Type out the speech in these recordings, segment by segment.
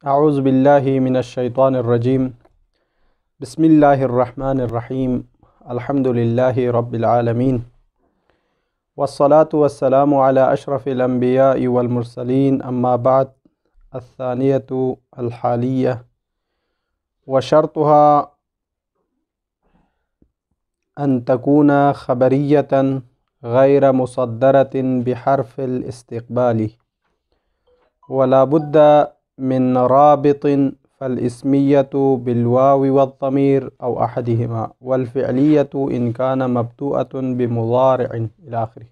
अऊज़ु बिल्लाहि मिनश्शैतानिर्रजीम। बिस्मिल्लाहिर्रहमानिर्रहीम। अल्हम्दुलिल्लाहि रब्बिल आलमीन। वस्सलातु वस्सलामु अला अशरफिल अंबियाइ वल मुरसलीन। अम्मा बाद। अस्सानियतु अल हालिया व शर्तुहा अन तकूना खबरियतन गैर मुसद्दरतिन बिहर्फिल इस्तिक़बाली वला बुद्दा मिन राबितिन फ़ल इस्मियतु बिलवावी वद्दमीर औ अहदिहिमा वल फ़िअलियतु इन कान मब्दूअतुन बिमुज़ारिइन इला आखिरी।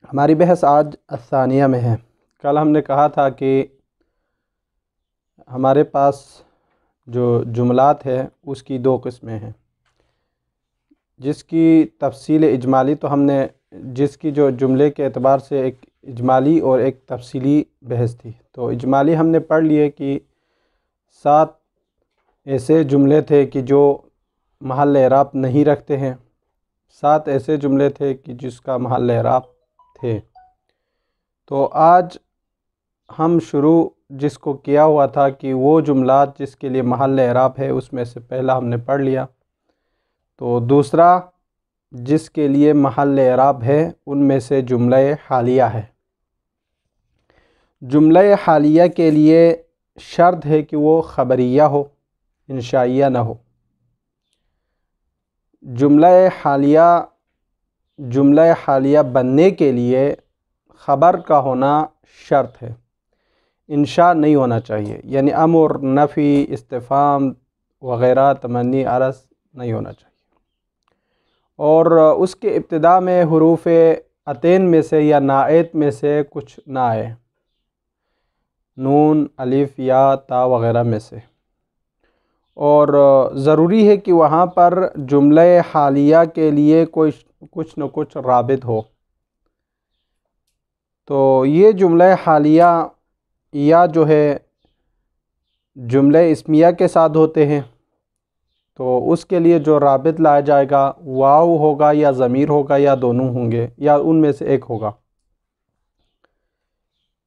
हमारी बहस आज अस्सानिया में है। कल हमने कहा था कि हमारे पास जो जुमलात है उसकी दो किस्में हैं, जिसकी तफसील इजमाली तो हमने जिसकी जो जुमले के एतबार से एक इजमाली और एक तफसीली बहस थी। तो इजमाली हमने पढ़ लिए कि 7 ऐसे जुमले थे कि जो महल एराब नहीं रखते हैं, 7 ऐसे जुमले थे कि जिसका महल एराब थे। तो आज हम शुरू जिसको किया हुआ था कि वो जुमलात जिसके लिए महल एराब है उसमें से पहला हमने पढ़ लिया। तो दूसरा जिसके लिए महल एराब है उनमें से जुमला हालिया है। जुमला हालिया के लिए शर्त है कि वो ख़बरिया हो, इंशाइया ना हो। जुमला हालिया बनने के लिए ख़बर का होना शर्त है, इंशा नहीं होना चाहिए। यानी अमर, नफ़ी, इस्तिफ़ाम वग़ैरह, तमन्नी, अरज़ नहीं होना चाहिए। और उसके इब्तिदा में हुरूफ़ अतैन में से या नाएत में से कुछ ना आए, नून, अलिफ, या, ता वग़ैरह में से। और ज़रूरी है कि वहाँ पर जुमला हालिया के लिए कुछ न कुछ राबित हो। तो ये जुमला हालिया या जो है जुमला इस्मिया के साथ होते हैं, तो उसके लिए जो राबित लाया जाएगा वाव होगा या ज़मीर होगा या दोनों होंगे या उनमें से एक होगा।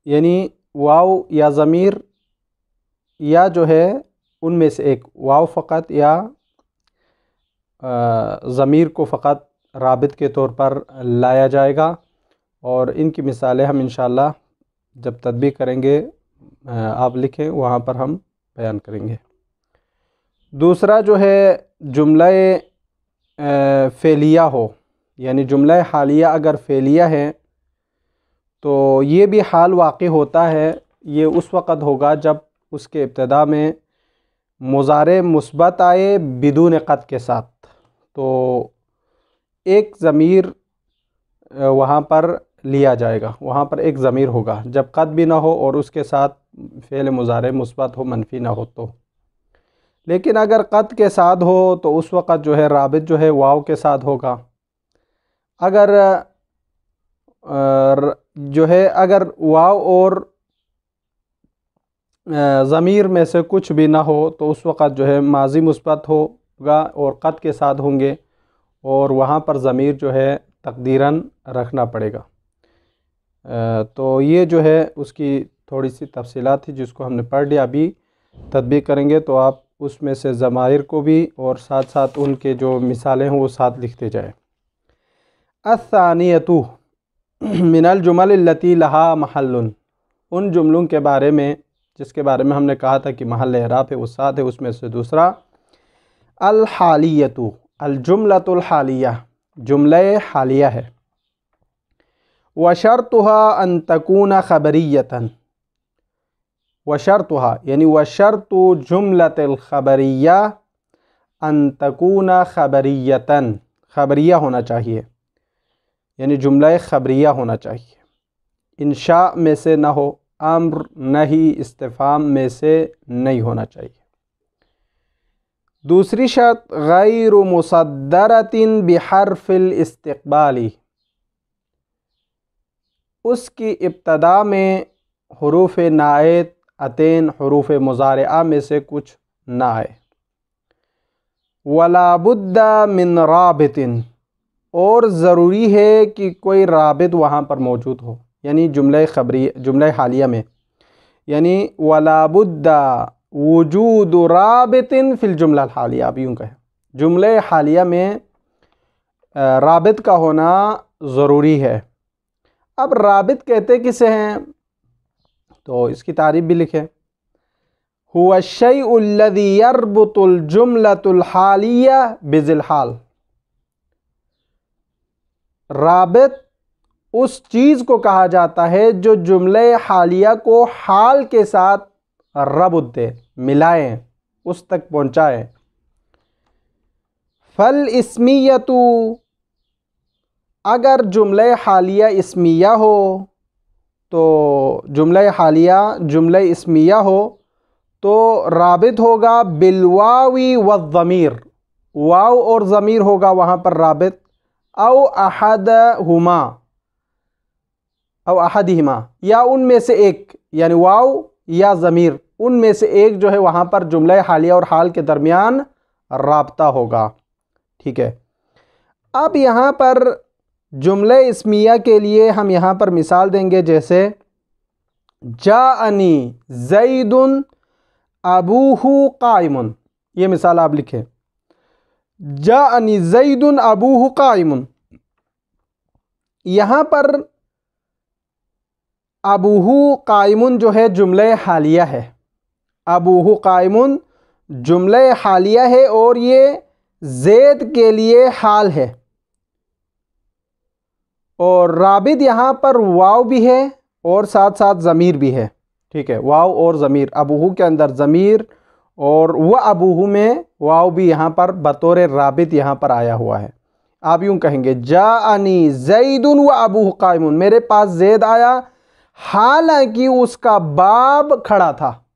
यानी वाव या ज़मीर या जो है उनमें से एक, वाव फ़कत या ज़मीर को फ़कत राबित के तौर पर लाया जाएगा। और इनकी मिसालें हम इंशाअल्लाह जब तदबीक करेंगे, आप लिखें, वहाँ पर हम बयान करेंगे। दूसरा जो है जुमला फ़ेलिया हो, यानी जुमला हालिया अगर फ़ेलिया है तो ये भी हाल वाक़ई होता है। ये उस वक़्त होगा जब उसके इब्तिदा में मुज़ारे मुस्बत आए बिदून क़द के साथ। तो एक ज़मीर वहाँ पर लिया जाएगा, वहाँ पर एक ज़मीर होगा जब क़द भी ना हो और उसके साथ फ़ेल मुज़ारे मुस्बत हो, मनफ़ी ना हो। तो लेकिन अगर क़द के साथ हो तो उस वक़्त जो है राबित जो है वाव के साथ होगा। अगर अगर वाव और ज़मीर में से कुछ भी ना हो तो उस वक़्त जो है माज़ी मुस्बत होगा और क़द के साथ होंगे और वहाँ पर ज़मीर जो है तक़दीरन रखना पड़ेगा। तो ये जो है उसकी थोड़ी सी तफसीलात थी जिसको हमने पढ़ लिया। अभी तदबीक करेंगे तो आप उसमें से ज़माइर को भी और साथ साथ उनके जो मिसालें हैं वो साथ लिखते जाए। अस्सानियतु मिनल जुमल लती लहा महल्लुन, उन जुमलों के बारे में जिसके बारे में हमने कहा था कि महल एराब है वो साथ है। उसमें से दूसरा अल हालियतु, अल जुमलतुल हालिया, जुमला हालिया है। व शर्तुहा अन तकूना खबरियतन, व शर्तुहा यानी व शर्तु जुमलतिल खबरिया अन तकूना खबरियतन, खबरिया होना चाहिए, यानी जुमला खबरिया होना चाहिए। इंशा में से ना हो, अम्र, नही, इस्तिफ़ाम में से नहीं होना चाहिए। दूसरी शर्त गैर मुसद्दरतिन बिहर्फिल इस्तिक़बाली, उसकी इब्तदा में हुरूफ़ नाएत अतैन हुरूफ़ मुज़ारिआ में से कुछ ना आए। वला बुद्दा मिन राबितिन, और ज़रूरी है कि कोई राबित वहाँ पर मौजूद हो। यानी जुमला हालिया में यानी वला बुद्दा वजूद राबितिन फिल जुमला हालिया, आप यूँ कहें जुमले हालिया में राबित का होना ज़रूरी है। अब राबित कहते किसे हैं, तो इसकी तारीफ़ भी लिखें, हुवा शैउल्लज़ी यरबुतुल जुमलतुल हालिया बिज़िल हाल। राबित उस चीज़ को कहा जाता है जो जुमले हालिया को हाल के साथ रबुत दे, मिलाएं, उस तक पहुँचाएं। फल इस्मियतु, अगर जुमले हालिया इस्मिया हो तो जुमले हालिया जुमले इस्मिया हो तो राबित होगा बिलवावी व ज़मीर, वाव और ज़मीर होगा वहाँ पर राबित, औ अहदहुमा औ अहदिहिमा, या उनमें से एक, यानी वाव या ज़मीर उनमें से एक जो है वहाँ पर जुमले हालिया और हाल के दरमियान राब्ता होगा। ठीक है, अब यहाँ पर जुमले इस्मिया के लिए हम यहाँ पर मिसाल देंगे, जैसे जाअनी ज़ैदुन अबूहु काइमुन, ये मिसाल आप लिखें, जाअनी ज़ैदुन अबूहु काइमुन। यहाँ पर अबूहु काइमुन जो है जुमले हालिया है, अबूहु काइमुन जुमले हालिया है और ये ज़ैद के लिए हाल है, और राबिद यहाँ पर वाव भी है और साथ साथ ज़मीर भी है। ठीक है, वाव और ज़मीर, अबूहु के अंदर ज़मीर और वह अबूहु में वाव भी यहाँ पर बतौर राबिद यहाँ पर आया हुआ है। आप यूँ कहेंगे जाअनी ज़ैदुन व अबूहु काइमुन, मेरे पास ज़ैद आया हालांकि उसका बाब खड़ा था,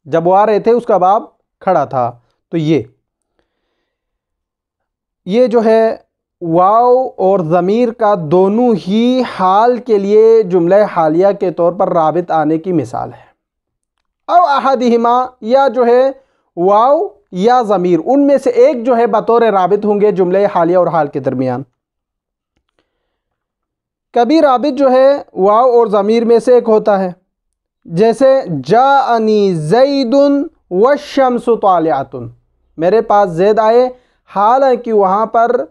जब वो आ रहे थे उसका बाब खड़ा था। तो ये जो है वाव और ज़मीर का दोनों ही हाल के लिए जुमले हालिया के तौर पर राबित आने की मिसाल है। औ अहदिहिमा, या जो है वाव या ज़मीर उनमें से एक जो है बतौर राबित होंगे जुमले हालिया और हाल के दरमियान। कभी राबित जो है वाव और ज़मीर में से एक होता है, जैसे जाअनी ज़ैदुन वश्शम्सु तालिअतुन, मेरे पास ज़ैद आए हालांकि वहाँ पर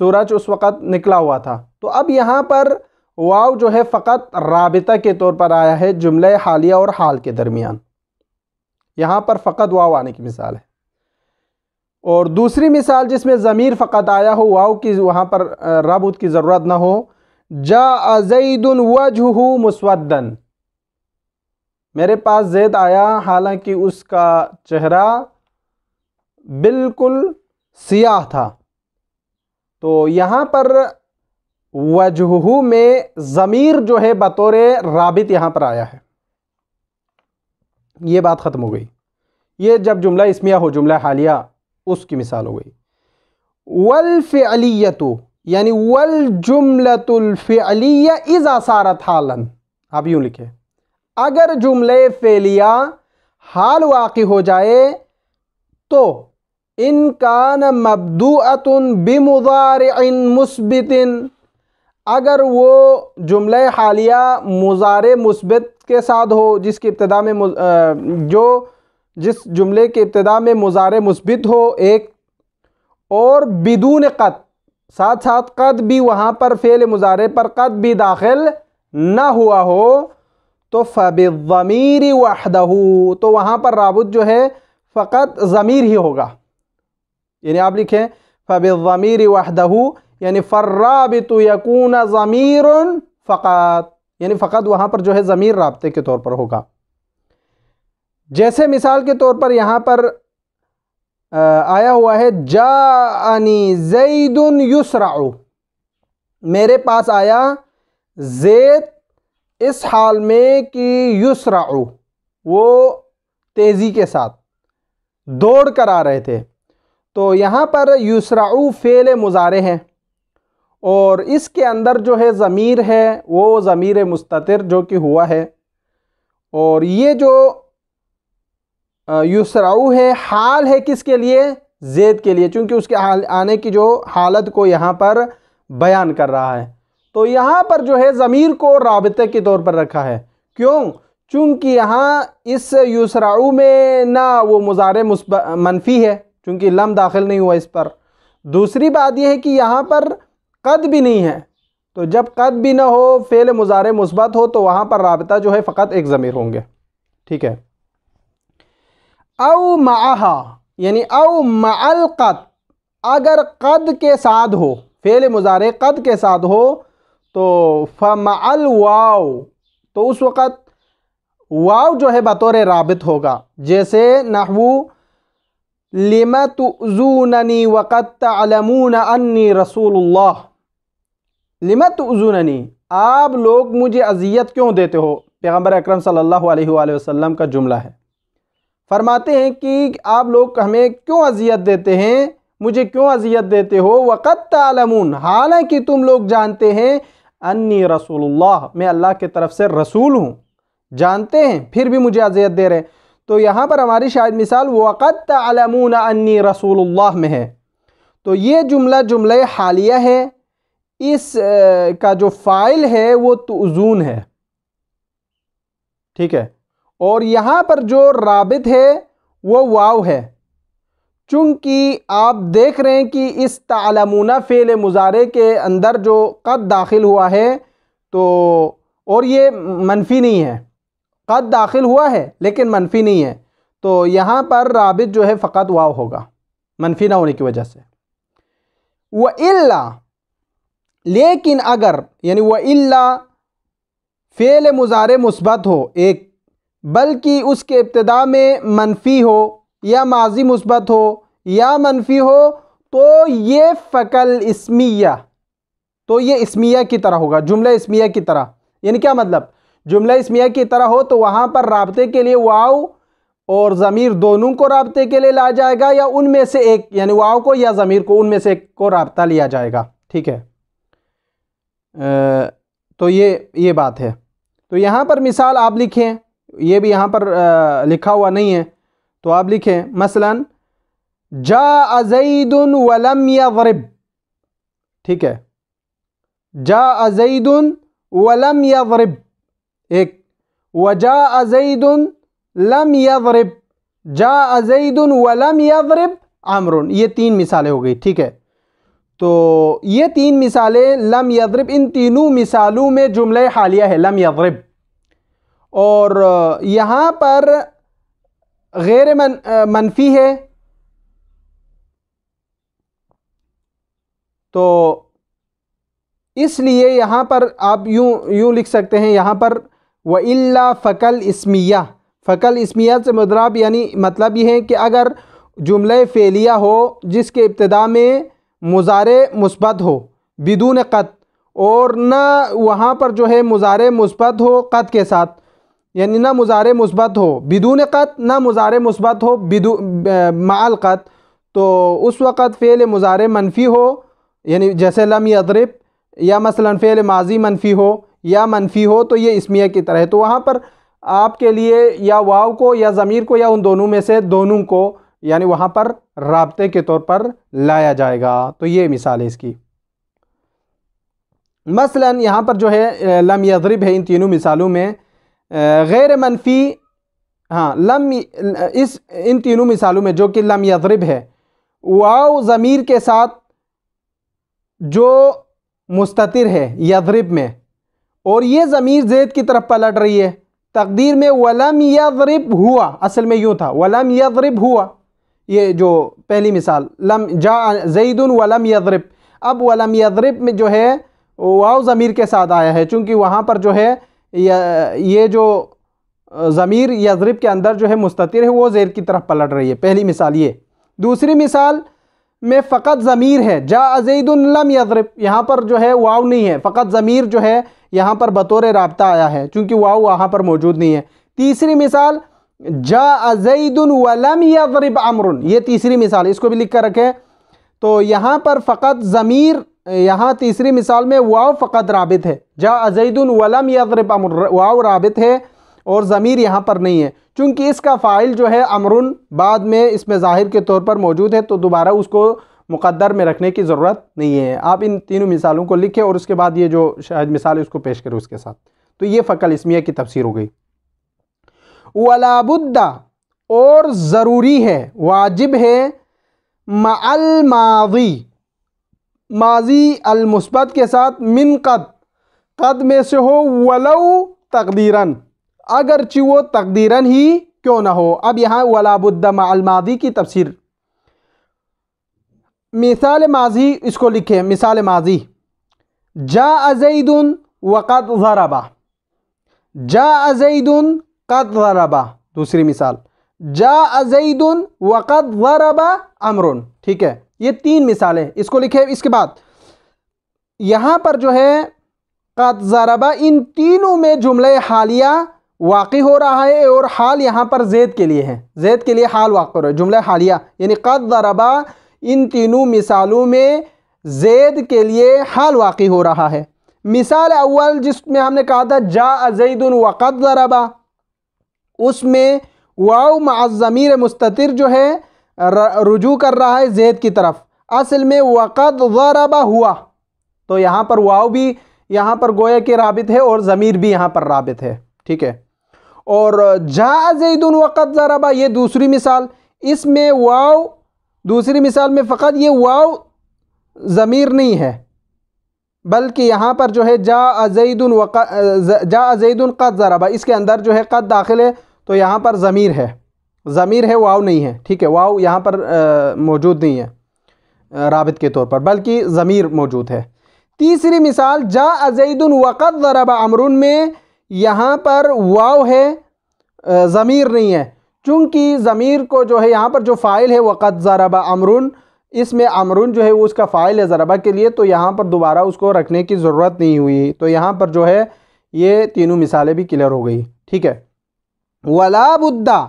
सूरज उस वक़्त निकला हुआ था। तो अब यहाँ पर वाव जो है फ़कत राबिता के तौर पर आया है जुमले हालिया और हाल के दरमियान, यहाँ पर फ़कत वाव आने की मिसाल है। और दूसरी मिसाल जिसमें ज़मीर फ़कत आया हो, वाव की वहाँ पर रबूत की ज़रूरत ना हो, जा ज़ैदुन वजहुहु मुस्वद्दन, मेरे पास ज़ैद आया हालांकि उसका चेहरा बिल्कुल सियाह था। तो यहाँ पर वजहुहु में ज़मीर जो है बतौर राबित यहाँ पर आया है। ये बात ख़त्म हो गई, ये जब जुमला इस्मिया हो, जुमला हालिया, उसकी मिसाल हो गई। वल फ़िअलियतु, यानी वल जुमलतुल फ़िअलिया इज़ा सारत हालन, आप यूँ लिखें, अगर जुमले फ़ेलिया हाल वाक़ई हो जाए तो इनकान मब्दूअतुन बिमुज़ारिइन मुस्बितिन, अगर वो जुमले हालिया मुज़ारे मुस्बित के साथ हो, जिसकी इब्तिदा में जिस जुमले के इब्तिदा में मुज़ारे मुस्बित हो एक, और बिदून क़द, साथ साथ क़द भी वहाँ पर फ़ेल मुज़ारे पर क़द भी दाखिल ना हुआ हो, तो फ़बिज़्ज़मीरी वहदहू, तो वहाँ पर राबित जो है फ़कत ज़मीर ही होगा। यानी आप लिखें फ़बिज़्ज़मीरी वहदहू, यानी फ़र्राबितु यकून ज़मीरुन फ़क़त, यानी फ़कत वहाँ पर जो है ज़मीर राब्ते के तौर पर होगा। जैसे मिसाल के तौर पर यहाँ पर आया हुआ है जाअनी ज़ैदुन युसरअु, मेरे पास आया ज़ैद इस हाल में कि युसरअु, वो तेज़ी के साथ दौड़ कर आ रहे थे। तो यहाँ पर युसरअु फ़ेल मुज़ारे हैं और इसके अंदर जो है ज़मीर है वो ज़मीर मुस्ततिर जो कि हुआ है, और ये जो युसरअु है हाल है किसके लिए, ज़ैद के लिए, चूँकि उसके हाल आने की जो हालत को यहाँ पर बयान कर रहा है। तो यहाँ पर जो है ज़मीर को राबिते के तौर पर रखा है, क्यों, चूँकि यहाँ इस युसराउ में ना वो मुज़ारे मनफ़ी है, चूँकि लम दाखिल नहीं हुआ इस पर। दूसरी बात यह है कि यहाँ पर कद भी नहीं है, तो जब कद भी ना हो, फ़ेल मुज़ारे मुस्बत हो, तो वहाँ पर राबिता जो है फ़कत एक ज़मीर होंगे। ठीक है। औ मआहा यानी औ मअल कद, अगर कद के साथ हो, फ़ेल मुज़ारे कद के साथ हो, तो फमअल वाव, तो उस वक़्त वाव जो है बतौर राबित होगा। जैसे नहवु लिमा तुज़ूननी वक़द तअलमून अन्नी रसूलुल्लाह, लिमा तुज़ूननी, आप लोग मुझे अज़ियत क्यों देते हो, पैगम्बर अकरम सल्लल्लाहु अलैहि वसल्लम का जुमला है। फरमाते हैं कि आप लोग हमें क्यों अज़ियत देते हैं, मुझे क्यों अज़ियत देते हो, वक़द तअलमून, हालांकि तुम लोग जानते हैं, अन्नी रसूलुल्लाह, मैं अल्लाह की तरफ से रसूल हूँ, जानते हैं फिर भी मुझे अज़ियत दे रहे हैं। तो यहाँ पर हमारी शायद मिसाल वक़द तअलमून अन्नी रसूलुल्लाह में है। तो ये जुमला जुमला हालिया है, इस का जो फ़ाइल है वो तुज़ून है। ठीक है। और यहाँ पर जो राबित है वो वाव है। चूँकि आप देख रहे हैं कि इस तअलमूना फ़ेल मुज़ारे के अंदर जो कद दाखिल हुआ है, तो और ये मनफ़ी नहीं है, कद दाखिल हुआ है लेकिन मनफ़ी नहीं है, तो यहाँ पर राबित जो है फ़कत वाव होगा, मनफ़ी ना होने की वजह से। व इल्ला, लेकिन अगर, यानी व इल्ला फ़ेल मुज़ारे मुस्बत हो एक, बल्कि उसके इब्तिदा में मनफ़ी हो या माजी मुस्बत हो या मनफ़ी हो, तो ये फ़कल इस्मिया, तो ये इस्मिया की तरह होगा, जुमला इस्मिया की तरह। यानी क्या मतलब, जुमला इस्मिया की तरह हो तो वहाँ पर राब्ते के लिए वाव और ज़मीर दोनों को राब्ते के लिए लाया जाएगा, या उनमें से एक, यानी वाव को या ज़मीर को, उनमें से एक को राब्ता लिया जाएगा। ठीक है। तो ये बात है। तो यहाँ पर मिसाल आप लिखें, ये भी यहाँ पर लिखा हुआ नहीं है, तो आप लिखें मसलन जा ज़ैदुन वलम यज़रिब। ठीक है, जा ज़ैदुन वलम यज़रिब एक, वजा ज़ैदुन लम यज़रिब, जा ज़ैदुन वलम यज़रिब अमरुन, ये तीन मिसालें हो गई। ठीक है। तो ये तीन मिसालें लम यज़रिब, इन तीनों मिसालों में जुमला हालिया है लम यज़रिब। और यहाँ पर गैर मनफ़ी है, तो इसलिए यहाँ पर आप यूँ लिख सकते हैं, यहाँ पर व इल्ला फ़कल इस्मिया, फ़कल इस्मिया से मुदराब, यानी मतलब ये है कि अगर जुमला फ़ेलिया हो जिसके इब्तिदा में मुज़ारे मुस्बत हो बिदून क़द, और ना वहाँ पर जो है मुज़ारे मुस्बत हो क़द के साथ, यानी ना मुज़ारे मुस्बत हो बिदून क़द, ना मुज़ारे मुस्बत हो मअल क़द, तो उस वक़्त फ़ेल मुज़ारे मनफ़ी हो, यानी जैसे लम यज़रिब, या मसलन फ़ेल माजी मनफ़ी हो या मनफ़ी हो, तो ये इस्मिया की तरह है। तो वहाँ पर आपके लिए या वाव को या ज़मीर को या उन दोनों में से दोनों को, यानी वहाँ पर राब्ते के तौर पर लाया जाएगा। तो ये मिसाल है इसकी। मसलन यहाँ पर जो है लम यज़रिब है, इन तीनों मिसालों में गैर मनफ़ी, हाँ लम, इन तीनों मिसालों में जो कि लम यज़रिब है, वाव ज़मीर के साथ जो मुस्ततिर है यज़रिब में, और ये ज़मीर ज़ेद की तरफ पलट रही है। तकदीर में वलम यज़रिब हुआ, असल में यूँ था वलम यज़रिब हुआ, ये जो पहली मिसाल लम जा ज़ैदुन वलम यज़रिब। अब वलम यज़रिब में जो है वाव ज़मीर के साथ आया है, चूँकि वहाँ पर जो है ये जो ज़मीर यज़रिब के अंदर जो है मुस्ततिर है, वो ज़ेद की तरफ पलट रही है। पहली मिसाल ये। दूसरी मिसाल में फ़कत ज़मीर है, जा ज़ैदुन लम यज़रिब, यहाँ पर जो है वाव नहीं है, फ़कत ज़मीर जो है यहाँ पर बतौर राब्ता आया है, चूँकि वाव वहाँ पर मौजूद नहीं है। तीसरी मिसाल जा ज़ैदुन वलम यज़रिब अमरुन, ये तीसरी मिसाल, इसको भी लिख कर रखें। तो यहाँ पर फ़कत ज़मीर, यहाँ तीसरी मिसाल में वाव फ़कत राबित है, जा ज़ैदुन वलम यज़रिब अमरुन, वाव राबित है और ज़मीर यहाँ पर नहीं है। चूँकि इसका फ़ाइल जो है अमरुन बाद में इसमें ज़ाहिर के तौर पर मौजूद है, तो दोबारा उसको मुक़द्दर में रखने की ज़रूरत नहीं है। आप इन तीनों मिसालों को लिखें और उसके बाद ये जो शायद मिसाल है उसको पेश करें उसके साथ। तो ये फ़कल इस्मिया की तफसीर हो गई। वला बुद्दा और ज़रूरी है, वाजिब है, मअल माज़ी माज़ी अल मुस्बत के साथ, मिन कद में से हो, वलौ तकदीरन अगरचि वो तकदीरन ही क्यों ना हो। अब यहाँ वला बुद्दा मअल माज़ी की तफसीर, मिसाल माज़ी इसको लिखे, मिसाल माज़ी जा ज़ैदुन वक़द ज़रबा, जा ज़ैदुन क़द ज़रबा। दूसरी मिसाल जा ज़ैदुन वक़द ज़रबा अमरुन। ठीक है, ये 3 मिसालें इसको लिखे। इसके बाद यहाँ पर जो है क़द ज़रबा, इन तीनों में जुमला हालिया वाक़ई हो रहा है और हाल यहाँ पर ज़ैद के लिए है, ज़ैद के लिए हाल वाक़ई हो रहा है, जुमला हालिया यानी क़द ज़रबा, इन तीनों मिसालों में ज़ैद के लिए हाल वाक़ई हो रहा है। मिसाल अव्वल जिसमें हमने कहा था जा ज़ैदुन वक़द ज़रबा, उसमें वाव मअ ज़मीर मुस्ततिर जो है रुजू कर रहा है ज़ैद की तरफ, असल में वक़द ज़रबा हुआ, तो यहाँ पर वाव भी यहाँ पर गोया के राबित है और ज़मीर भी यहाँ पर राबित है। ठीक है, और जा ज़ैदुन वक़द ज़रबा ये दूसरी मिसाल, इसमें वाव, दूसरी मिसाल में फ़कत ये वाव ज़मीर नहीं है, बल्कि यहाँ पर जो है जा ज़ैदुन क़द ज़रबा, इसके अंदर जो है क़द दाखिल है, तो यहाँ पर ज़मीर है, वाव नहीं है। ठीक है, वाव यहाँ पर मौजूद नहीं है राबित के तौर पर, बल्कि ज़मीर मौजूद है। तीसरी मिसाल जा ज़ैदुन वक़द ज़रबा अमरुन में यहाँ पर वाव है, ज़मीर नहीं है, चूँकि ज़मीर को जो है यहाँ पर जो फ़ाइल है वक़द ज़रबा अमरुन, इसमें अमरुन जो है वो उसका फ़ाइल है ज़रबा के लिए, तो यहाँ पर दोबारा उसको रखने की ज़रूरत नहीं हुई, तो यहाँ पर जो है ये तीनों मिसालें भी क्लियर हो गई। ठीक है, वला बुद्दा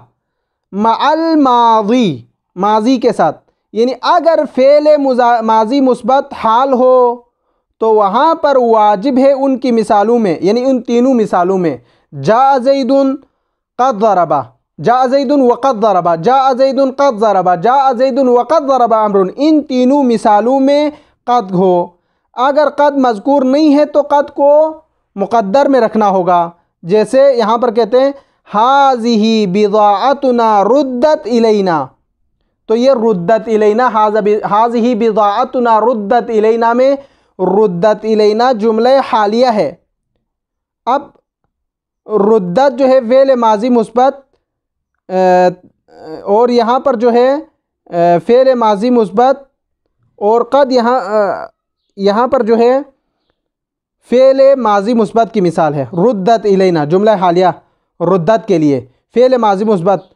मअल माज़ी माज़ी के साथ, यानी अगर फ़ेल माज़ी मुस्बत हाल हो तो वहाँ पर वाजिब है उनकी मिसालों में, यानी उन तीनों मिसालों में जा ज़ैदुन क़द ज़रबा, जा ज़ैदुन वक़द ज़रबा, जा ज़ैदुन क़द ज़रबा, जा ज़ैदुन वक़द ज़रबा अमरुन, इन तीनों मिसालों में क़द हो। अगर क़द मज़कूर नहीं है तो क़द को मुक़द्दर में रखना होगा, जैसे यहाँ पर कहते हैं हाज़िही बिज़ाअतुना रुद्दत इलैना, तो ये रुद्दत इलैना, हाज़िही बिज़ाअतुना रुद्दत इलैना में रुद्दत इलैना जुमला हालिया है। अब रुद्दत जो है फ़ेल माज़ी मुस्बत, और यहाँ पर जो है फ़ेल माज़ी मुस्बत, और क़द यहाँ पर जो है फ़ेल माज़ी मुस्बत की मिसाल है। रुद्दत इलैना जुमला हालिया रुद्दत के लिए फ़ेल माज़ी मुस्बत,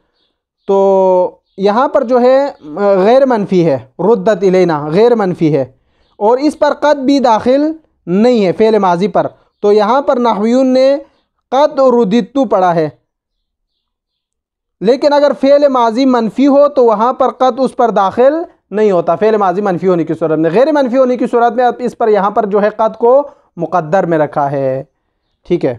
तो यहाँ पर जो है गैर मनफ़ी है, रुद्दत इलैना गैर मनफ़ी है और इस पर क़द भी दाखिल नहीं है फ़ेल माज़ी पर, तो यहाँ पर नहवियुन ने क़द रुदित्तु पढ़ा है। लेकिन अगर फ़ेल माज़ी मनफ़ी हो तो वहाँ पर क़द उस पर दाखिल नहीं होता, फ़ेल माज़ी मनफ़ी होने की सूरत में। गैर मनफ़ी होने की सूरत में अब इस पर यहाँ पर जो है क़द को मुक़द्दर में रखा है। ठीक है,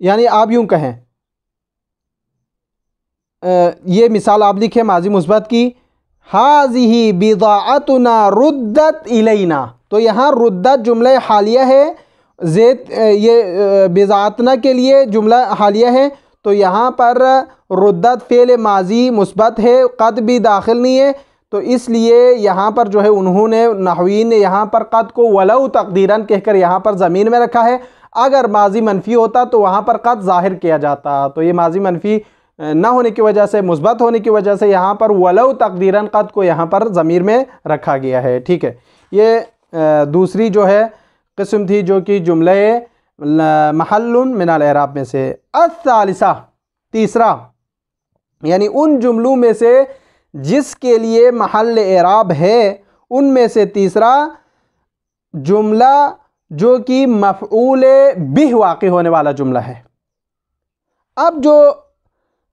यानी आप यूँ कहें, ये मिसाल आप लिखें माज़ी मुस्बत की, हाज़िही बिज़ाअतुना रुद्दत इलैना, तो यहाँ रुद्दत जुमला हालिया है, ज़ैद ये बिज़ाअतना के लिए जुमला हालिया है, तो यहाँ पर रुद्दत फ़ेल माज़ी मुस्बत है, क़द भी दाखिल नहीं है, तो इसलिए यहाँ पर जो है उन्होंने नहवीन ने यहाँ पर क़द को वलौ तक़दीरन कहकर यहाँ पर ज़मीन में रखा है। अगर माज़ी मनफ़ी होता तो वहाँ पर क़द ज़ाहिर किया जाता, तो ये माज़ी मनफ़ी ना होने की वजह से, मुस्बत होने की वजह से यहाँ पर वलौ तक़दीरन क़द को यहाँ पर ज़मीर में रखा गया है। ठीक है, ये दूसरी जो है किस्म थी जो कि जुमले महल्लुन मिनल इराब में से। अस्सालिसा तीसरा, यानी उन जुमलों में से जिसके लिए महल इराब है उनमें से तीसरा जुमला जो कि मफ़ऊल बिह वाक़ई होने वाला जुमला है। अब जो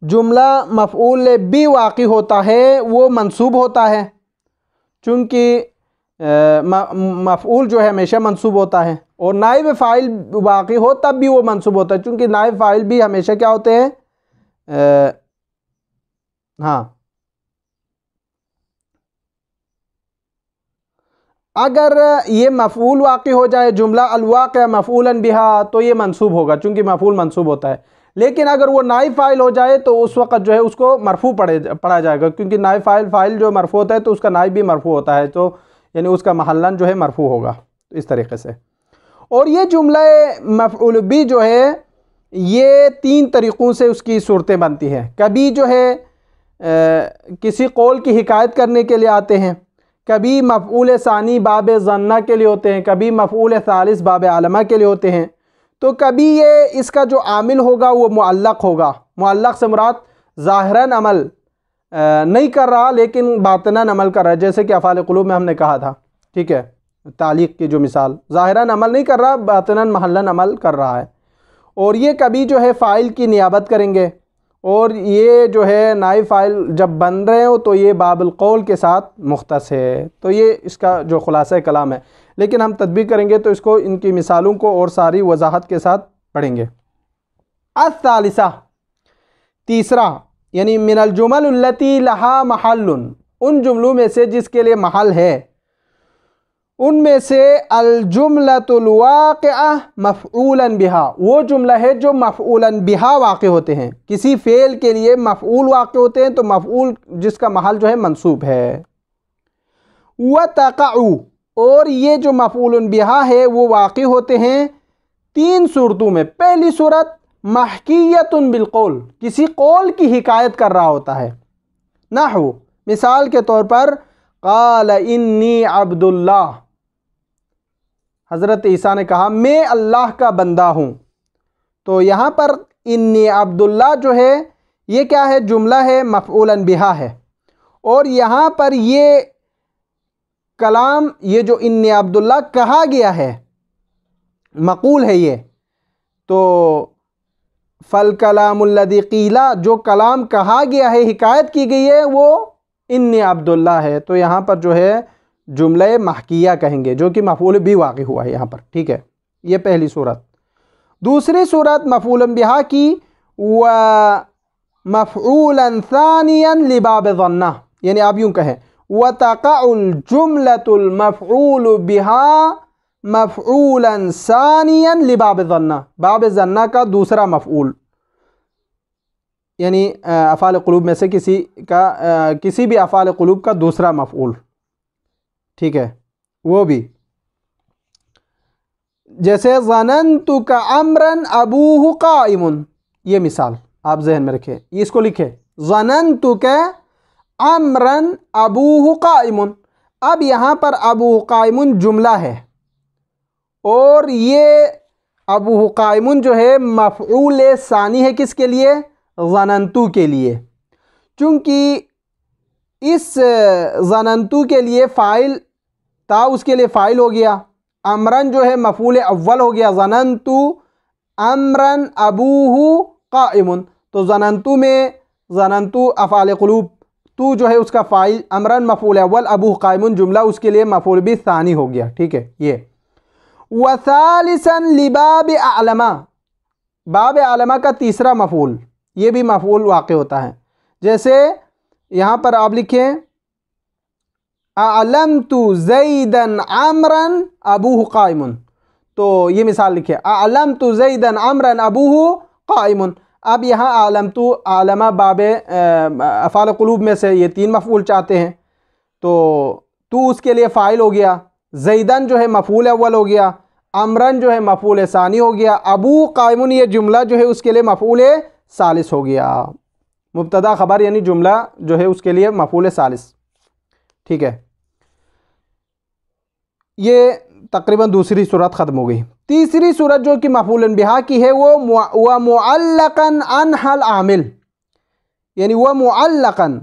जुमला मफ़ऊल बिह वाक़ई होता है वो मंसूब होता है, चूँकि मफ़ऊल जो है हमेशा मंसूब होता है, और नाइब फ़ाइल वाक़ई हो तब भी वो मंसूब होता है, चूँकि नाइब फ़ाइल भी हमेशा क्या होते हैं, हाँ। अगर ये मफ़ऊल वाक़ई हो जाए, जुमला अलवाक़िअ मफ़ऊलन बिहा, तो ये मंसूब होगा, चूँकि मफ़ऊल मंसूब होता है। लेकिन अगर वो नाइब फ़ाइल हो जाए तो उस वक़्त जो है उसको मरफ़ू पढ़ा जाएगा, क्योंकि नाइब फ़ाइल जो मरफ़ू होता है तो उसका नाइब भी मरफ़ू होता है, तो यानी उसका महल्लन जो है मरफ़ू होगा इस तरीक़े से। और ये जुमला मफ़ऊल बिही जो है ये 3 तरीक़ों से उसकी सूरतें बनती हैं। कभी जो है किसी कौल की हिकायत करने के लिए आते हैं, कभी मफ़ऊल सानी बाब ज़न्ना के लिए होते हैं, कभी मफ़ऊल सालिस बाब आलमा के लिए होते हैं। तो कभी ये इसका जो आमिल होगा वो मुअल्लक़ होगा। मुअल्लक़ से मुराद ज़ाहिरन अमल नहीं कर रहा लेकिन बातिनन अमल कर रहा है, जैसे कि अफ़ाल क़ुलूब में हमने कहा था, ठीक है, तालीक़ की जो मिसाल, ज़ाहिरन अमल नहीं कर रहा, बातिनन महल्लन अमल कर रहा है। और ये कभी जो है फ़ाइल की नियाबत करेंगे, और ये जो है नाइब फ़ाइल जब बन रहे हो तो ये बाबुल क़ौल के साथ मुख्तस है। तो ये इसका जो ख़ुलासा कलाम है, लेकिन हम तदबीर करेंगे तो इसको इनकी मिसालों को और सारी वजाहत के साथ पढ़ेंगे। अस्सालिसा, तीसरा, यानी मिनल जुमल उल्लती लहा महल्लुन, उन जुमलों में से जिसके लिए महल है, उनमें से अल जुमलतुल वाक़िअ मफ़ऊलन बिहा, वो जुमला है जो मफ़ऊलन बिहा वाक़ होते हैं। किसी फ़ेल के लिए मफ़ऊल वाक़ होते हैं तो मफ़ऊल जिसका महल जो है मंसूब है। व तक़अ, और ये जो मफ़ऊलन बिहा है वो वाक़ होते हैं 3 सूरतों में। पहली सूरत महकियतुन बिलक़ौल, किसी कौल की हिकायत कर रहा होता है। नहू, मिसाल के तौर पर क़ाल इन्नी अब्दुल्लाह, हज़रत ईसा ने कहा मैं अल्लाह का बंदा हूँ। तो यहाँ पर इन्नी अब्दुल्लाह जो है ये क्या है, जुमला है, मफ़ऊलन बिहा है। और यहाँ पर ये कलाम, ये जो इन्नी अब्दुल्लाह कहा गया है, मक़ूल है ये, तो फ़ल कलामुल्लज़ी क़ीला, जो कलाम कहा गया है, हिकायत की गई है, वो इन्नी अब्दुल्लाह है। तो यहाँ पर जो है जुमला महकिया कहेंगे, जो कि मफ़ऊल बिही वाक़ हुआ है यहाँ पर, ठीक है। ये पहली सूरत। दूसरी सूरत मफ़ऊलन बिहा की, व मफ़ऊलन सानियन लिबाब ज़न्ना, यानी आप यूँ कहें व तक़अुल जुमलतुल मफ़ऊल बिहा मफ़ऊलन सानियन लिबाब ज़न्ना, बाब ज़न्ना का दूसरा मफ़ऊल, यानी अफ़ाल क़ुलूब में से किसी भी अफ़ाल क़ुलूब का दूसरा मफ़ऊल, ठीक है, वो भी। जैसे ज़नन्तु का अम्रन अबूहु क़ाइमुन, ये मिसाल आप जहन में रखें, इसको लिखें, ज़नन्तु का अम्रन अबूहु क़ाइमुन। अब यहाँ पर अबूहु क़ाइमुन जुमला है, और ये अबूहु क़ाइमुन जो है मफ़ऊल सानी है, किसके लिए, ज़नन्तु के लिए। चूँकि इस ज़नन्तु के लिए फ़ाइल था, उसके लिए फ़ाइल हो गया, अमरन जो है मफ़ऊल अव्वल हो गया, ज़नन्तु अमरन अबूहु क़ाइमुन। तो ज़नन्तु में ज़नन्तु अफ़ाल क़ुलूब, तू जो है उसका फ़ाइल, अमरन मफ़ऊल अव्वल, अबूहु क़ाइमुन जुमला, उसके लिए मफ़ऊल बिही सानी हो गया, ठीक है। ये वसालिसन लिबाब आलमा, बाब आलमा का तीसरा मफ़ऊल, ये भी मफ़ऊल वाक़ होता है। जैसे यहाँ पर आप लिखें अअलमतु ज़ैदन अमरन अबूहु क़ाइमुन, तो ये मिसाल लिखे अअलमतु ज़ैदन अमरन अबूहु क़ाइमुन। अब यहाँ अअलमतु आलमा बाब अफ़ाल क़ुलूब में से ये 3 मफ़ऊल चाहते हैं, तो तू उसके लिए फ़ाइल हो गया, ज़ैदन जो है मफ़ऊल अव्वल हो गया, अमरन जो है मफ़ऊल सानी हो गया, अबू क़ाइमुन ये जुमला जो है उसके लिए मफ़ऊल सालिस हो गया। मुब्तदा ख़बर यानी जुमला जो है उसके लिए मफ़ऊल सालिस, ठीक है। ये तकरीबन दूसरी सूरत ख़त्म हो गई। तीसरी सूरत जो कि मफ़ऊलन बिहा की है, वो व मुअल्लक़न अनहल आमिल, यानी वह मुअल्लक़न,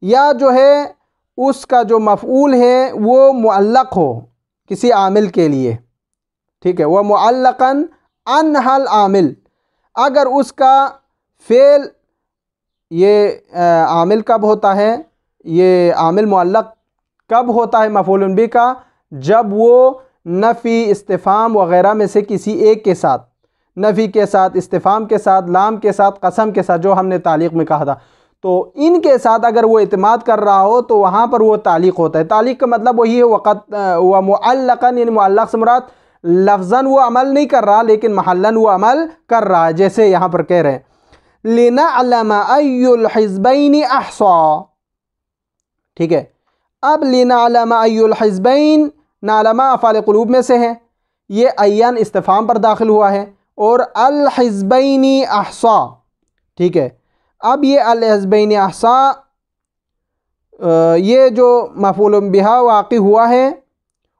या जो है उसका जो मफ़ऊल है वो मुअल्लक़ हो किसी आमिल के लिए, ठीक है। वह मुअल्लक़न अनहल आमिल, अगर उसका फ़ेल, ये आमिल कब होता है, ये आमिल मुअल्लक़ कब होता है मफ़ऊलन बिही का, जब वो नफ़ी, इस्तिफ़ाम वग़ैरह में से किसी एक के साथ, नफ़ी के साथ, इस्तिफ़ाम के साथ, लाम के साथ, कसम के साथ, जो हमने तालीक़ में कहा था, तो इनके साथ अगर वो इत्माद कर रहा हो तो वहाँ पर वो तालीक़ होता है। तालीक़ का मतलब वही है वक़्त व मुअल्लक़न, यानी मुअल्लक़ से मुराद लफ्ज़न वो अमल नहीं कर रहा लेकिन महल्लन वो अमल कर रहा है। जैसे यहाँ पर कह रहे हैं लिनअलम अय्युल हिज़्बैनि अहसा, ठीक है। अब लिनअलम अय्युल हिज़्बैन, नालमा अफ़ाल क़ुलूब में से है, ये अय्यन इस्तिफ़ाम पर दाखिल हुआ है, और अल हिज़्बैनि अहसा, ठीक है। अब ये अल हिज़्बैनि अहसा ये जो मफ़ऊल बिहा वाक़ि हुआ है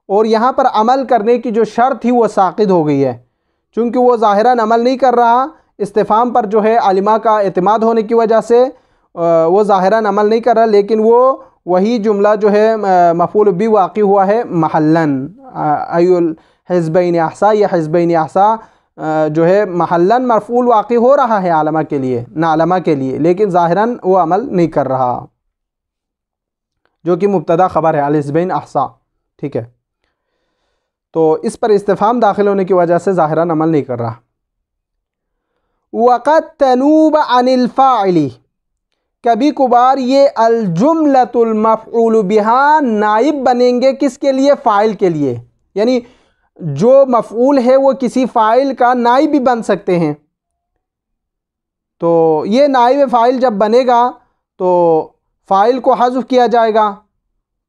और यहाँ पर अमल करने की जो शर्त थी वो साक़िद हो गई है, चूँकि वो ज़ाहिरन अमल नहीं कर रहा, इस्तिफ़ाम पर जो है आलिमा का एतमाद होने की वजह से वो ज़ाहिरन अमल नहीं कर रहा, लेकिन वो वही जुमला जो है मफ़ऊल बिही वाक़ि हुआ है महल्लन। अय्युल हिज़्बैनि अहसा, या हिज़्बैनि अहसा जो है महल्लन मफ़ऊल वाक़ि हो रहा है आलमा के लिए, नालमा के लिए, लेकिन ज़ाहिरन वो अमल नहीं कर रहा, जो कि मुब्तदा ख़बर है अल हिज़्बैन अहसा, ठीक है। तो इस पर इस्तिफ़ाम दाखिल होने की वजह से ज़ाहिरन अमल नहीं कर रहा। वक़द तनूब अनिल फ़ाइली, कभी कभार ये अल जुमलतुल मफ़ऊल बिहा नाइब बनेंगे किसके लिए? फ़ाइल के लिए, यानी जो मफ़ऊल है वो किसी फ़ाइल का नाइब भी बन सकते हैं। तो ये नाइब फ़ाइल जब बनेगा तो फ़ाइल को हज़्फ़ किया जाएगा,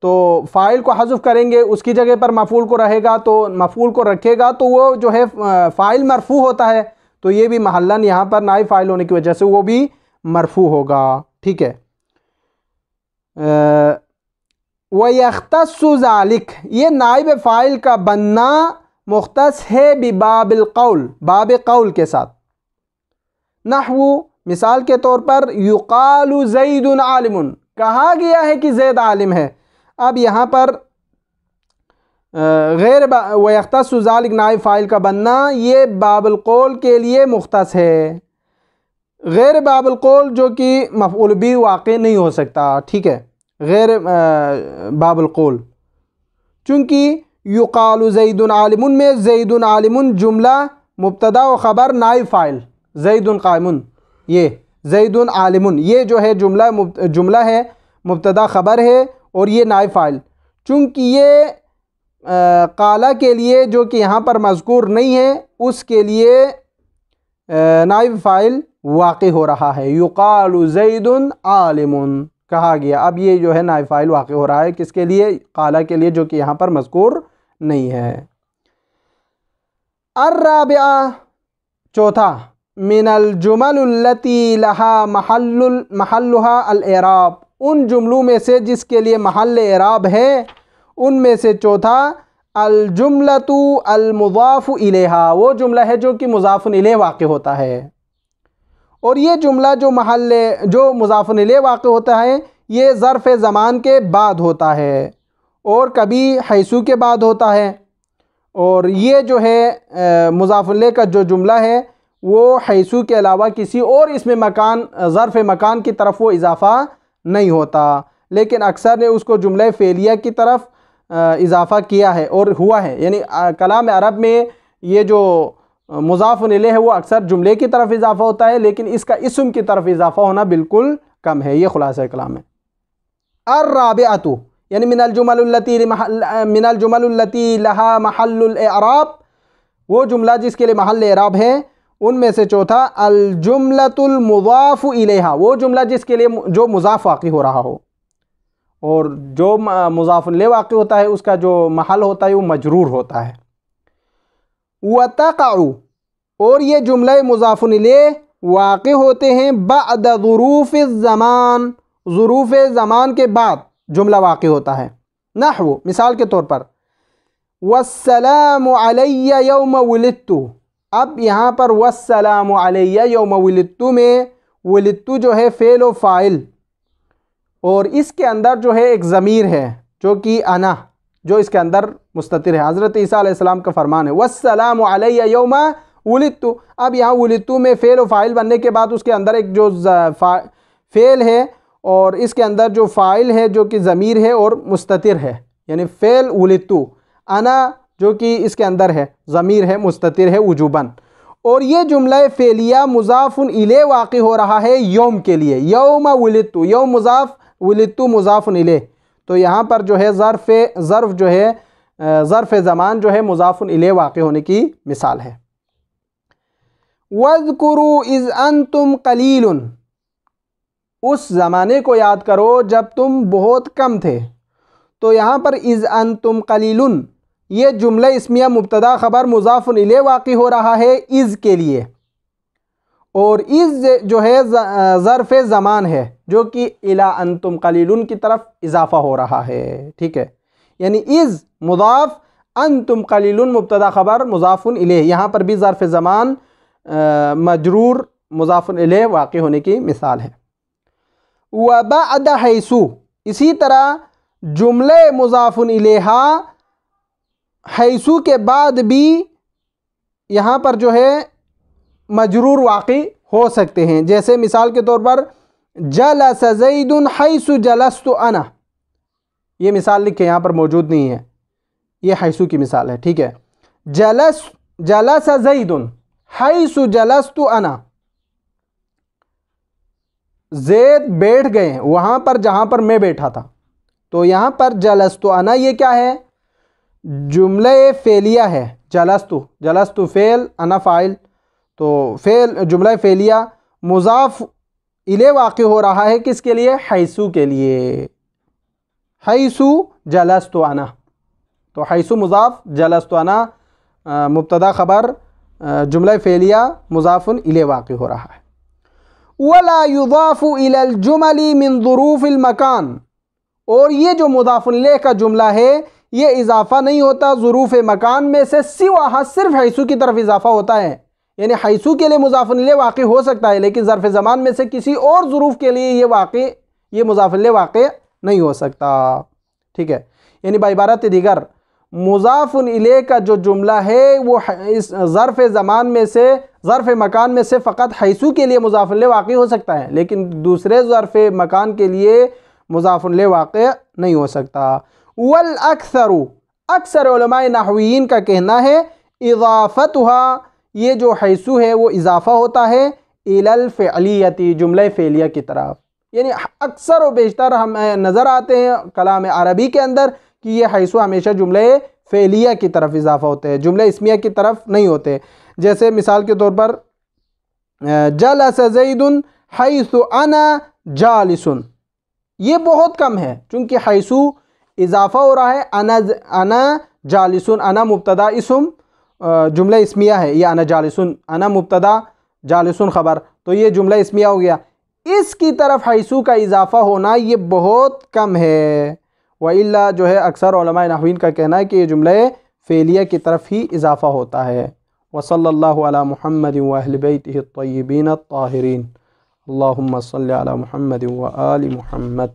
तो फ़ाइल को हज़्फ़ करेंगे, उसकी जगह पर मफ़ऊल को रहेगा, तो मफ़ऊल को रखेगा तो वो जो है फ़ाइल मरफ़ू होता है, तो ये भी महल्लन यहाँ पर नाइब फ़ाइल होने की वजह से वो भी मरफ़ू होगा, ठीक है। वयख्तस्सु ज़ालिक, ये नाइब फ़ाइल का बनना मुख्तस है बिबाबिल क़ौल, बाब क़ौल के साथ। नहवु, मिसाल के तौर पर युक़ालु ज़ैदुन आलिमुन, कहा गया है कि ज़ैद आलिम है। अब यहाँ पर गैर वयख्तस्सु ज़ालिक नाइब फ़ाइल का बनना ये बाबुल क़ौल के लिए मुख्तस है, गैर बाबुल क़ौल जो कि मफ़ऊल बिही वाक़ई नहीं हो सकता, ठीक है, गैर बाबुल क़ौल। चूँकि युक़ालु ज़ैदुन आलिमुन में ज़ैदुन आलिमुन जुमला मुब्तदा व ख़बर नाइब फ़ाइल, ज़ैदुन क़ाइमुन, ये ज़ैदुन आलिमुन ये जो है जुमला है, मुब्तदा ख़बर है और ये नाइब फ़ाइल। चूँकि ये क़ाला के लिए जो कि यहाँ पर मज़कूर नहीं है उसके लिए नाइब फ़ाइल वाक़ई हो रहा है, युक़ालु ज़ैदुन आलिमुन कहा गया। अब ये जो है नाइब फ़ाइल वाक़ई हो रहा है किसके लिए? क़ाला के लिए, जो कि यहाँ पर मज़कूर नहीं है। अर्राबिआ, चौथा, मिनल जुमलुल्लती लहा महल्लुहा अल एराब, उन जुमलों में से जिसके लिए महल एराब है उनमें से चौथा अल जुमलतु अल मुज़ाफ़ु इलेहा, वो जुमला है जो कि मुज़ाफ़ुन इलेह वाक़ई होता है। और ये जुमला जो मुज़ाफ़ुन इलेह वाक़ई होता है ये ज़र्फ़ ज़मान के बाद होता है और कभी हैसू के बाद होता है। और ये जो है मुज़ाफ़ुन इलेह का जो जुमला है वो हैसू के अलावा किसी और इसमें मकान, ज़र्फ़ मकान की तरफ वो इज़ाफ़ा नहीं होता, लेकिन अक्सर ने उसको जुमला फ़ेलिया की तरफ इज़ाफ़ा किया है और हुआ है। यानी कलाम अरब में ये जो मुज़ाफ़ुन इलेह है वो अक्सर जुमले की तरफ इज़ाफ़ा होता है, लेकिन इसका इस्म की तरफ इज़ाफ़ा होना बिल्कुल कम है। ये खुलासा कलाम है। अर्राबिअतु, यानी मिनल जुमलुल्लती लहा महल्लुल एराब, वो जुमला जिसके लिए महल एराब है उनमें से चौथा अल जुमलतुल मुज़ाफ़ु इलेहा, वो जुमला जिसके लिए जो मुज़ाफ़ वाक़ई हो रहा हो, और जो मुज़ाफ़ुन इलेह वाक़ई होता है उसका जो महल होता है वो मजरूर होता है। वतक़अु, और ये जुमला मुज़ाफ़ुन इलेह वाक़ई होते हैं बअद ज़ुरूफ़ ज़मान, ज़ुरूफ़ ज़मान के बाद जुमला वाक़ई होता है। नहवु, मिसाल के तौर पर वस्सलामु अलैया यौम वुलिदतु, अब यहाँ पर वस्सलामु अलैया यौम वुलिदतु में वुलिदतु जो है फ़ेल व फ़ाइल, और इसके अंदर जो है एक ज़मीर है जो कि अना, जो इसके अंदर मुस्ततिर है। हज़रत ईसा अलैहिस्सलाम का फरमान है वस्सलामु अलैया यौम वुलिदतु। अब यहाँ वुलिदतु में फ़ेल व फ़ाइल बनने के बाद उसके अंदर एक जो फ़ेल है और इसके अंदर जो फ़ाइल है जो कि ज़मीर है और मुस्ततिर है, यानी फ़ेल वुलिदतु, अना जो कि इसके अंदर है ज़मीर है मुस्ततिर है वुजूबन, और ये जुमला फ़ेलिया मुज़ाफ़ुन इले वाक़ई हो रहा है यौम के लिए, यौम वुलिदतु, यौम मुज़ाफ़, वुलिदतु मुज़ाफ़ुन इले। तो यहाँ पर जो है ज़र्फ़ जो है ज़र्फ़ ज़मान जो है मुज़ाफ़ुन इले वाक़ई होने की मिसाल है। वज़्कुरू इज़ अंतुम क़लीलुन, उस ज़माने को याद करो जब तुम बहुत कम थे। तो यहाँ पर इज़ अंतुम क़लीलुन, ये जुमला इस्मिया मुब्तदा ख़बर मुज़ाफ़ुन इले वाक़ई हो रहा है इज़ के लिए, और इज़ जो है ज़र्फ़ ज़मान है जो कि इला अंतुम क़लीलुन की तरफ इज़ाफ़ा हो रहा है। ठीक है, यानी इज़ मुज़ाफ़, अंतुम क़लीलुन मुब्तदा ख़बर मुज़ाफ़ुन इले, यहाँ पर भी ज़र्फ़ ज़मान मजरूर मुज़ाफ़ुन इले वाक़ई होने की मिसाल है। व बअद हैसु, इसी तरह जुमले मुज़ाफ़ुन इलेहा हैसु के बाद भी यहाँ पर जो है मजरूर वाक़ई हो सकते हैं। जैसे मिसाल के तौर पर जलस ज़ैदुन हैसु जलस्तु अना, ये मिसाल लिखे यहाँ पर मौजूद नहीं है, ये हैसु की मिसाल है। ठीक है, जलस ज़ैदुन हैसु जलस्तु अना, ज़ैद बैठ गए वहाँ पर जहाँ पर मैं बैठा था। तो यहाँ पर जलस्तु अना ये क्या है, जुमला फ़ेलिया है। जलस्तु फ़ेल, अना फ़ाइल, तो फ़ेल जुमला फ़ेलिया मुज़ाफ़ इले वाक़ई हो रहा है किसके लिए, हैसु के लिए, हैसु जलस्तु अना। तो हैसु मुज़ाफ़, जलस्तु अना मुब्तदा ख़बर, जुमला फ़ेलिया मुज़ाफ़ुन इले वाक़ई हो रहा है। वला युज़ाफ़ु इलल जुमली मिन ज़ुरूफ़िल मकान, और ये जो मुज़ाफ़ुन इले का जुमला है ये इज़ाफ़ा नहीं होता ज़ुरूफ़ मकान में से, सिवा सिर्फ हैसु की तरफ इज़ाफ़ा होता है। यानी हैसु के लिए मुज़ाफ़ुन इले वाक़ई हो सकता है, लेकिन ज़र्फ़ ज़मान में से किसी और ज़ुरूफ़ के लिए ये मुज़ाफ़ुन इले वाक़ई नहीं हो सकता। ठीक है, यानी बाइबारत दीगर मुज़ाफ़ुन इले का जो जुमला है वो इस ज़र्फ़ ज़मान में से, ज़र्फ़ मकान में से फ़कत हैसु के लिए मुज़ाफ़ुन इले वाक़ई हो सकता है, लेकिन दूसरे ज़र्फ़ मकान के लिए मुज़ाफ़ुन इले वाक़ई नहीं हो सकता। वल अक्सर उलमाए नहवीयीन का कहना है इज़ाफ़तुहा, ये जो हैसु है वो इज़ाफ़ा होता है इलल फ़िअलियती, जुमला फ़ेलिया की तरफ। यानी अक्सर व बेशतर हमें नज़र आते हैं कलाम अरबी के अंदर कि ये हैसु हमेशा जुमला फ़ेलिया की तरफ इज़ाफ़ा होते हैं, जुमला इस्मिया की तरफ नहीं होते। जैसे मिसाल के तौर पर जलस ज़ैदुन हैसु अना जालिसुन, ये बहुत कम है चूँकि हैसु इज़ाफ़ा हो रहा है। अना जालिसुन, अना मुब्तदा इसम जुमला इस्मिया है, ये अना जालिसुन, अना मुब्तदा जालिसुन ख़बर, तो ये जुमला इस्मिया हो गया। इसकी तरफ हैसु का इज़ाफ़ा होना ये बहुत कम है। वइल्ला जो है अक्सर उलमाए नहवीन का कहना है कि ये जुमला फ़ेलिया की तरफ ही इज़ाफ़ा होता है। वसल्लल्लाहु अला मुहम्मद व अहलि बैतिहि अत्तय्यिबीन अत्ताहिरीन। अल्लाहुम्मा सल्लि अला मुहम्मद व आलि मुहम्मद।